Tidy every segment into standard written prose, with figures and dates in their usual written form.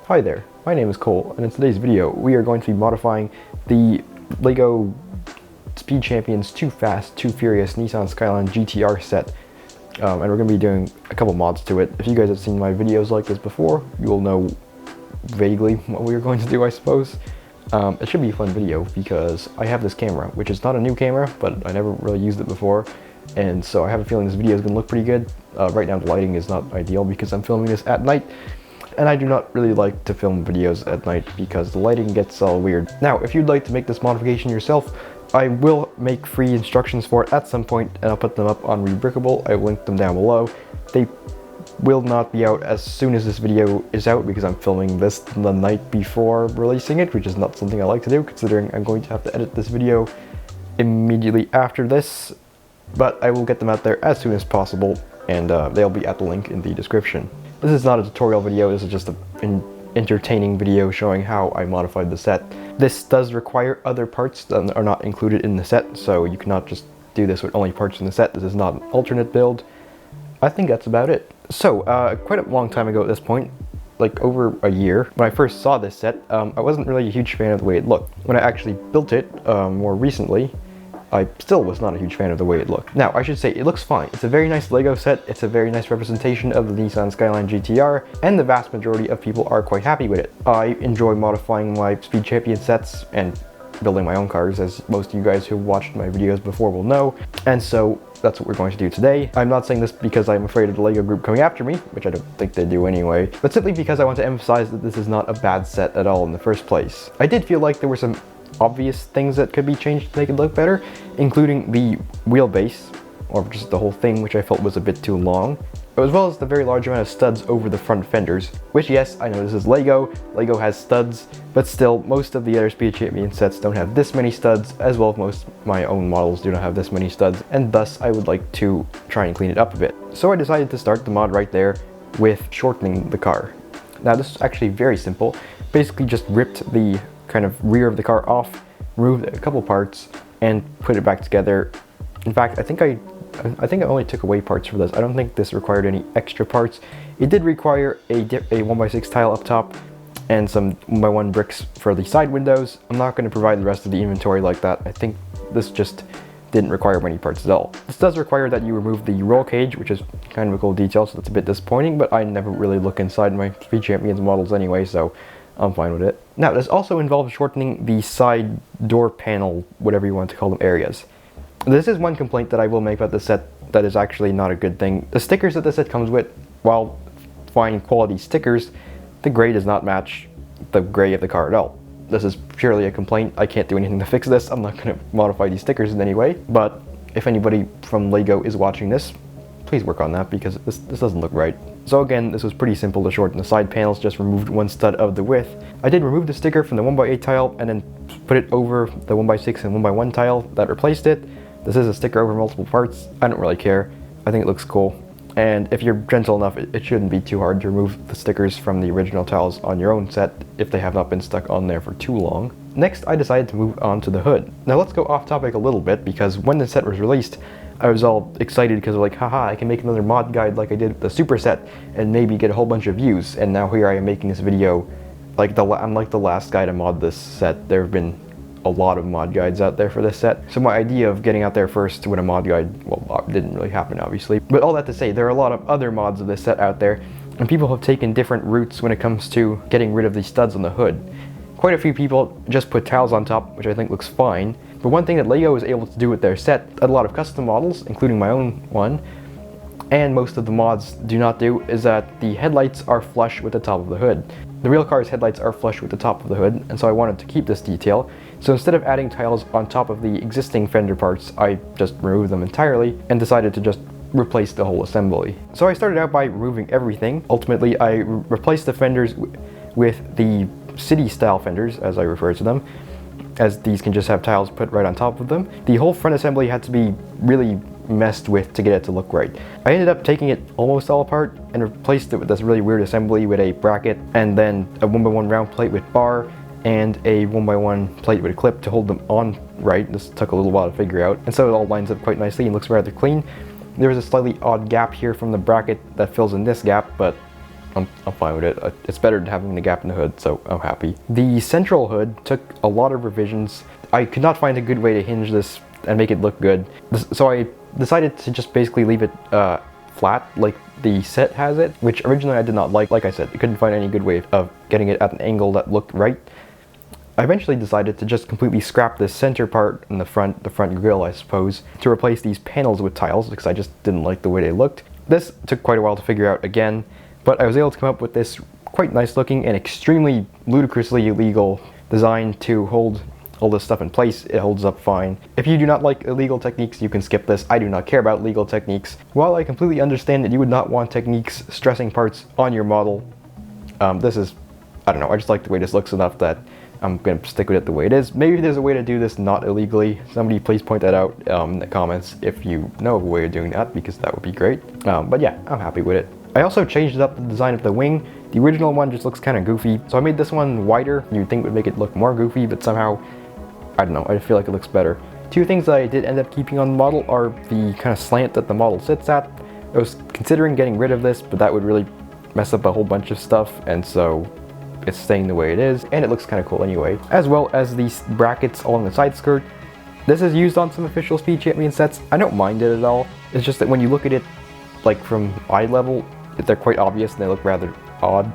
Hi there, my name is Cole, and in today's video we are going to be modifying the LEGO Speed Champions Too Fast, Too Furious Nissan Skyline GT-R set. And we're going to be doing a couple mods to it. If you guys have seen my videos like this before, you will know vaguely what we are going to do, I suppose. It should be a fun video because I have this camera, which is not a new camera, but I never really used it before. And so I have a feeling this video is going to look pretty good. Right now the lighting is not ideal because I'm filming this at night. And I do not really like to film videos at night because the lighting gets all weird. Now, if you'd like to make this modification yourself, I will make free instructions for it at some point, and I'll put them up on Rebrickable. I will link them down below. They will not be out as soon as this video is out because I'm filming this the night before releasing it, which is not something I like to do considering I'm going to have to edit this video immediately after this. But I will get them out there as soon as possible, and they'll be at the link in the description. This is not a tutorial video, this is just an entertaining video showing how I modified the set. This does require other parts that are not included in the set, so you cannot just do this with only parts in the set. This is not an alternate build. I think that's about it. So, quite a long time ago at this point, like over a year, when I first saw this set, I wasn't really a huge fan of the way it looked. When I actually built it more recently, I still was not a huge fan of the way it looked. Now, I should say, it looks fine. It's a very nice LEGO set, it's a very nice representation of the Nissan Skyline GT-R, and the vast majority of people are quite happy with it. I enjoy modifying my Speed Champion sets and building my own cars, as most of you guys who watched my videos before will know, and so that's what we're going to do today. I'm not saying this because I'm afraid of the LEGO group coming after me, which I don't think they do anyway, but simply because I want to emphasize that this is not a bad set at all in the first place. I did feel like there were some obvious things that could be changed to make it look better, including the wheelbase, or just the whole thing, which I felt was a bit too long, as well as the very large amount of studs over the front fenders, which, yes, I know this is LEGO has studs, but still, most of the other Speed Champion sets don't have this many studs, as well as most of my own models do not have this many studs, and thus I would like to try and clean it up a bit. So I decided to start the mod right there with shortening the car. Now this is actually very simple. Basically just ripped the kind of rear of the car off, removed a couple parts, and put it back together. In fact, I think I only took away parts for this. I don't think this required any extra parts. It did require a 1x6 tile up top and some 1x1 bricks for the side windows. I'm not going to provide the rest of the inventory like that. I think this just didn't require many parts at all. This does require that you remove the roll cage, which is kind of a cool detail, so that's a bit disappointing, but I never really look inside my Speed Champions models anyway, so I'm fine with it. Now, this also involves shortening the side door panel, whatever you want to call them, areas. This is one complaint that I will make about this set that is actually not a good thing. The stickers that this set comes with, while fine quality stickers, the gray does not match the gray of the car at all. This is purely a complaint. I can't do anything to fix this. I'm not going to modify these stickers in any way, but if anybody from LEGO is watching this, please work on that because this doesn't look right. So again, this was pretty simple to shorten the side panels, just removed one stud of the width. I did remove the sticker from the 1x8 tile and then put it over the 1x6 and 1x1 tile that replaced it. This is a sticker over multiple parts. I don't really care. I think it looks cool. And if you're gentle enough, it shouldn't be too hard to remove the stickers from the original tiles on your own set if they have not been stuck on there for too long. Next, I decided to move on to the hood. Now let's go off topic a little bit because when the set was released, I was all excited because like, haha, I can make another mod guide like I did with the super set and maybe get a whole bunch of views. And now here I am making this video, like I'm like the last guy to mod this set. There have been a lot of mod guides out there for this set. So my idea of getting out there first with a mod guide, well, didn't really happen obviously. But all that to say, there are a lot of other mods of this set out there, and people have taken different routes when it comes to getting rid of these studs on the hood. Quite a few people just put tiles on top, which I think looks fine. But one thing that LEGO is able to do with their set, a lot of custom models, including my own one, and most of the mods do not do, is that the headlights are flush with the top of the hood. The real car's headlights are flush with the top of the hood, and so I wanted to keep this detail. So instead of adding tiles on top of the existing fender parts, I just removed them entirely and decided to just replace the whole assembly. So I started out by removing everything. Ultimately, I replaced the fenders with the city-style fenders, as I refer to them, as these can just have tiles put right on top of them. The whole front assembly had to be really messed with to get it to look right. I ended up taking it almost all apart and replaced it with this really weird assembly with a bracket and then a 1x1 round plate with bar and a 1x1 plate with a clip to hold them on right. This took a little while to figure out, and so it all lines up quite nicely and looks rather clean. There is a slightly odd gap here from the bracket that fills in this gap, but I'm fine with it. It's better than having the gap in the hood, so I'm happy. The central hood took a lot of revisions. I could not find a good way to hinge this and make it look good, so I decided to just basically leave it flat like the set has it, which originally I did not like. Like I said, I couldn't find any good way of getting it at an angle that looked right. I eventually decided to just completely scrap this center part in the front grille, I suppose, to replace these panels with tiles because I just didn't like the way they looked. This took quite a while to figure out again, but I was able to come up with this quite nice looking and extremely ludicrously illegal design to hold all this stuff in place. It holds up fine. If you do not like illegal techniques, you can skip this. I do not care about legal techniques. While I completely understand that you would not want techniques stressing parts on your model, this is, I don't know, I just like the way this looks enough that I'm going to stick with it the way it is. Maybe there's a way to do this not illegally. Somebody please point that out in the comments if you know of a way of doing that, because that would be great. But yeah, I'm happy with it. I also changed up the design of the wing. The original one just looks kind of goofy, so I made this one wider. You'd think it would make it look more goofy, but somehow, I don't know, I feel like it looks better. Two things that I did end up keeping on the model are the kind of slant that the model sits at. I was considering getting rid of this, but that would really mess up a whole bunch of stuff, and so it's staying the way it is, and it looks kind of cool anyway. As well as these brackets along the side skirt. This is used on some official Speed Champion sets. I don't mind it at all. It's just that when you look at it like from eye level, they're quite obvious and they look rather odd.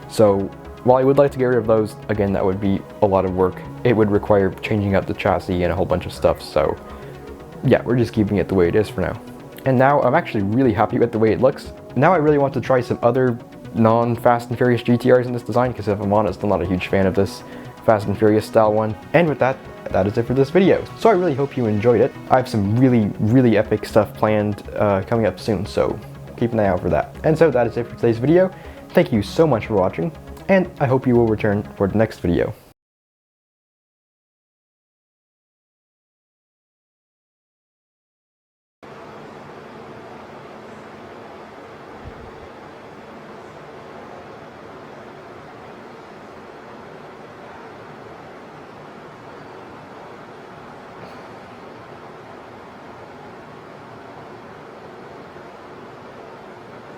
So while I would like to get rid of those, again, that would be a lot of work. It would require changing out the chassis and a whole bunch of stuff, so yeah, we're just keeping it the way it is for now. And now I'm actually really happy with the way it looks. Now I really want to try some other non-Fast and Furious GTRs in this design, because if I'm honest, I'm not a huge fan of this Fast and Furious style one. And with that, that is it for this video. So I really hope you enjoyed it. I have some really epic stuff planned coming up soon, so keep an eye out for that. And so that is it for today's video. Thank you so much for watching, and I hope you will return for the next video.